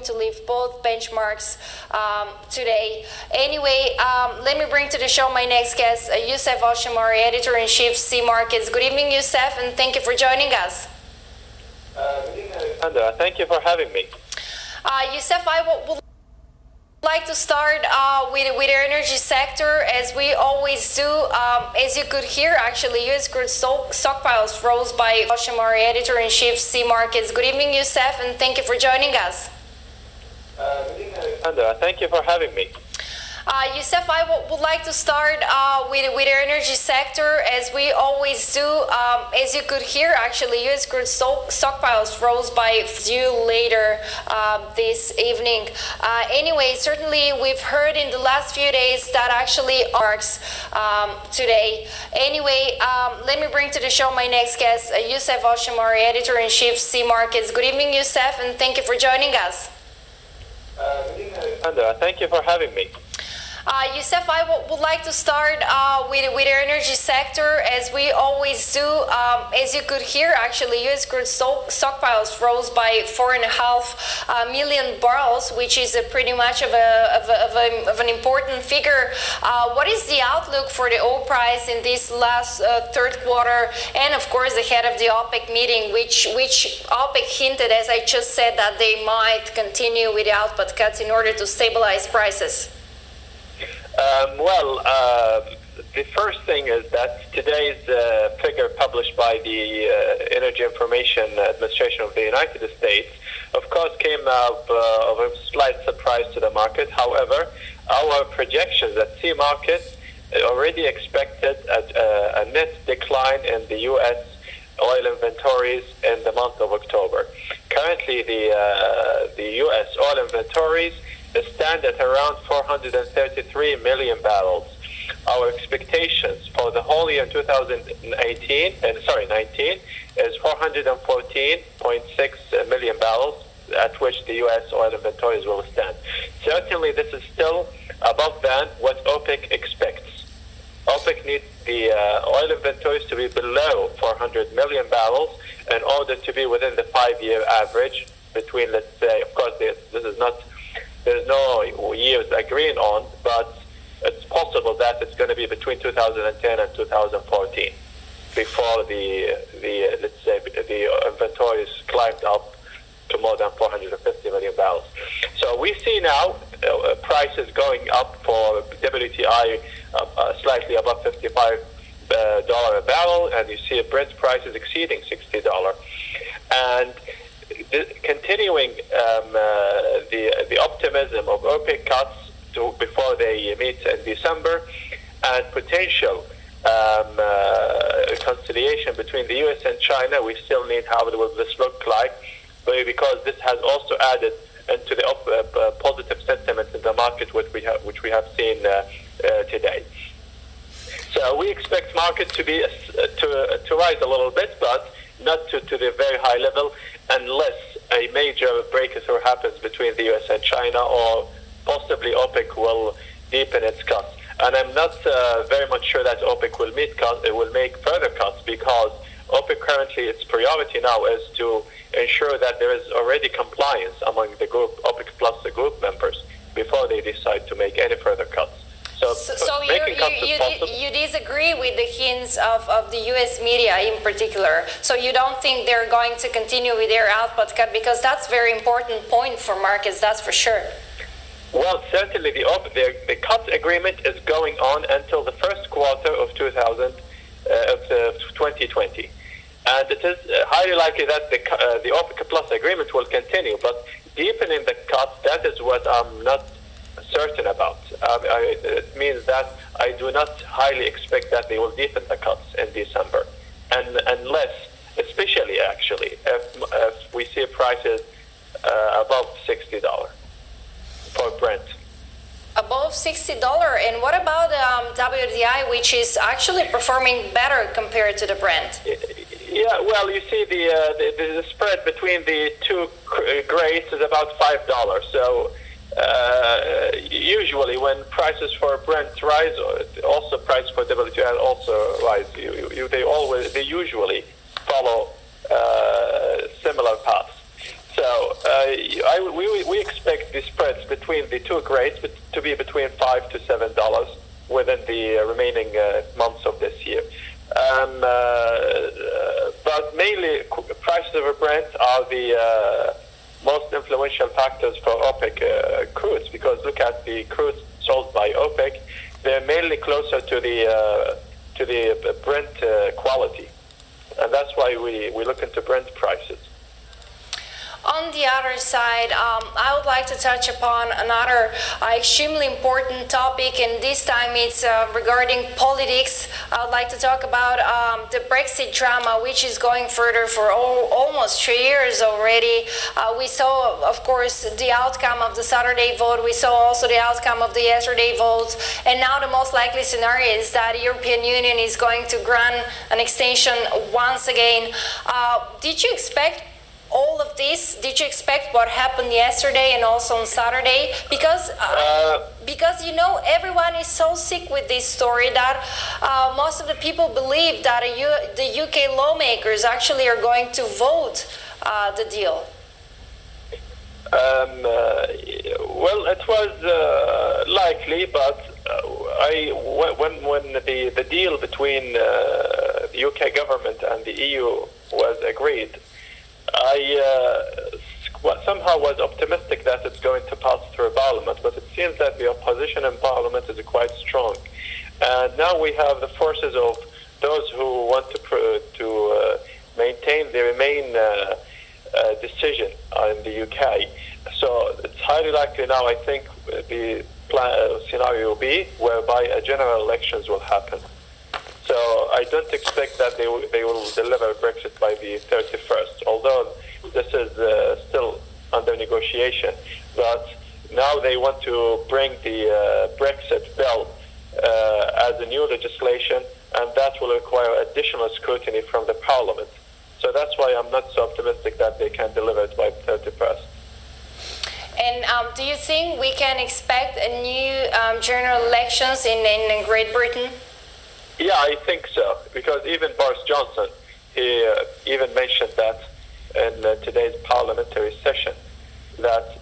going to leave both benchmarks today. Anyway, let me bring to the show my next guest, Youssef Alshammari, Editor-in-Chief, CMarkits. Good evening, Youssef, and thank you for joining us. Good evening, Alexandra. Thank you for having me. Youssef, I would like to start with the energy sector, as we always do. As you could hear, actually, U.S. crude stockpiles rose by Alshammari, Editor-in-Chief, CMarkits. Good evening, Youssef, and thank you for joining us. Good evening, Alexandra. Thank you for having me. Youssef, I would like to start with the energy sector, as we always do. As you could hear, actually, U.S. crude stockpiles rose by few later this evening. Anyway, certainly we've heard in the last few days that actually marks today. Anyway, let me bring to the show my next guest, Youssef Alshammari, Editor-in-Chief, CMarkits. Good evening, Youssef, and thank you for joining us. Good evening, Alexandra. Thank you for having me. Youssef, I would like to start with the energy sector, as we always do. As you could hear, actually, U.S. crude stockpiles rose by 4.5 million barrels, which is pretty much of an important figure. What is the outlook for the oil price in this last third quarter, and of course ahead of the OPEC meeting, which OPEC hinted, as I just said, that they might continue with the output cuts in order to stabilize prices? The first thing is that today's figure published by the Energy Information Administration of the United States, of course, came out of a slight surprise to the market. However, our projections at CMarkits already expected a net decline in the U.S. oil inventories in the month of October. Currently, the U.S. oil inventories stand at around 433 million barrels. Our expectations for the whole year 19 is 414.6 million barrels, at which the U.S. oil inventories will stand. Certainly, this is still above than what OPEC expects. OPEC needs the oil inventories to be below 400 million barrels in order to be within the 5-year average between, let's say, of course, there's no years agreeing on, but it's possible that it's going to be between 2010 and 2014 before the inventories climbed up to more than 450 million barrels. So we see now prices going up for WTI slightly above $55 a barrel, and you see Brent prices exceeding $60. And continuing the optimism of OPEC cuts before they meet in December, and potential conciliation between the U.S. and China, we still need how will this look like, because this has also added into the positive sentiment in the market, which we have seen today. So we expect market to be to rise a little bit, but not to the very high level, unless a major breakthrough happens between the U.S. and China, or possibly OPEC will deepen its cuts. And I'm not very much sure that OPEC will make further cuts, because OPEC currently, its priority now is to ensure that there is already compliance among the group, OPEC plus the group members, before they decide to make any further cuts. So you disagree with the hints of the U.S. media in particular. So you don't think they're going to continue with their output cut, because that's a very important point for markets, that's for sure. Well, certainly the cut agreement is going on until the first quarter of 2020. And it is highly likely that the OPEC plus agreement will continue, but deepening the cuts, that is what I'm not certain about. It means that I do not highly expect that they will deepen the cuts in December, and unless, especially actually, if we see prices above $60 for Brent. Above $60, and what about WTI, which is actually performing better compared to the Brent? Yeah, well, you see the spread between the two grades is about $5. So usually when prices for Brent rise, also price for WTI also rise. They usually follow similar paths. So So we expect the spreads between the two grades to be between $5 to $7 within the remaining months of this year. But mainly, prices of Brent are the most influential factors for OPEC crudes, because look at the crudes sold by OPEC; they're mainly closer to the Brent quality, and that's why we look into Brent prices. On the other side, I would like to touch upon another extremely important topic, and this time it's regarding politics. I would like to talk about the Brexit drama, which is going further for almost 3 years already. We saw, of course, the outcome of the Saturday vote. We saw also the outcome of the yesterday vote. And now the most likely scenario is that the European Union is going to grant an extension once again. Did you expect all of this? Did you expect what happened yesterday and also on Saturday? Because you know, everyone is so sick with this story that most of the people believe that the UK lawmakers actually are going to vote the deal. Well, it was likely, but when the deal between the UK government and the EU was agreed, I somehow was optimistic that it's going to pass through Parliament, but it seems that the opposition in Parliament is quite strong. And now we have the forces of those who want to maintain the Remain decision in the UK. So it's highly likely now, I think, the scenario B, whereby general elections will happen. So I don't expect that they will deliver Brexit by the 31st, although this is still under negotiation. But now they want to bring the Brexit bill as a new legislation, and that will require additional scrutiny from the Parliament. So that's why I'm not so optimistic that they can deliver it by the 31st. And do you think we can expect a new general elections in Great Britain? Yeah, I think so, because even Boris Johnson, he even mentioned that in today's parliamentary session, that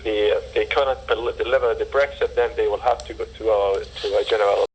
if they cannot deliver the Brexit, then they will have to go to a general